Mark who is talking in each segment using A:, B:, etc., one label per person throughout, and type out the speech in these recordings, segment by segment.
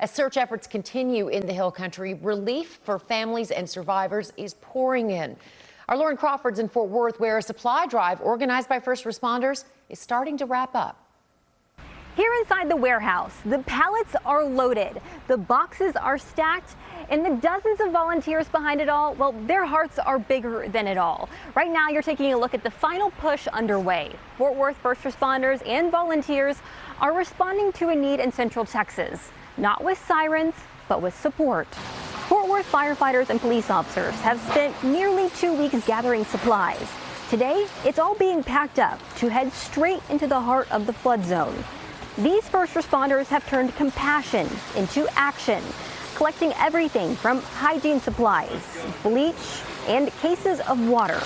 A: As search efforts continue in the Hill Country, relief for families and survivors is pouring in. Our Lauren Crawford's in Fort Worth, where a supply drive organized by first responders is starting to wrap up.
B: Here inside the warehouse, the pallets are loaded, the boxes are stacked, and the dozens of volunteers behind it all, well, their hearts are bigger than it all. Right now, you're taking a look at the final push underway. Fort Worth first responders and volunteers are responding to a need in Central Texas, not with sirens, but with support. Fort Worth firefighters and police officers have spent nearly 2 weeks gathering supplies. Today, it's all being packed up to head straight into the heart of the flood zone. These first responders have turned compassion into action, collecting everything from hygiene supplies, bleach, and cases of water.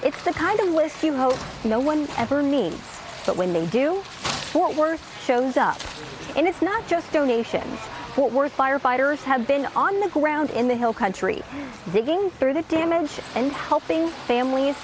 B: It's the kind of list you hope no one ever needs. But when they do, Fort Worth shows up. And it's not just donations. Fort Worth firefighters have been on the ground in the Hill Country, digging through the damage and helping families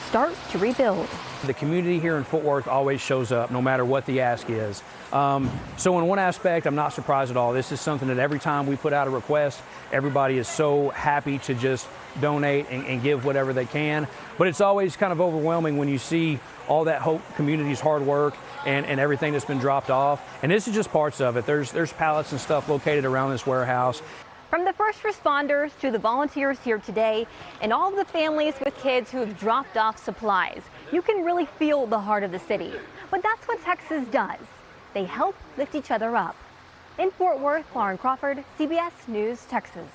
B: start to rebuild.
C: The community here in Fort Worth always shows up, no matter what the ask is. So in one aspect, I'm not surprised at all. This is something that every time we put out a request, everybody is so happy to just donate and give whatever they can. But it's always kind of overwhelming when you see all that whole community's hard work and everything that's been dropped off. And this is just parts of it. There's pallets and stuff located around this warehouse.
B: From the first responders to the volunteers here today and all the families with kids who have dropped off supplies, you can really feel the heart of the city. But that's what Texas does. They help lift each other up. In Fort Worth, Lauren Crawford, CBS News, Texas.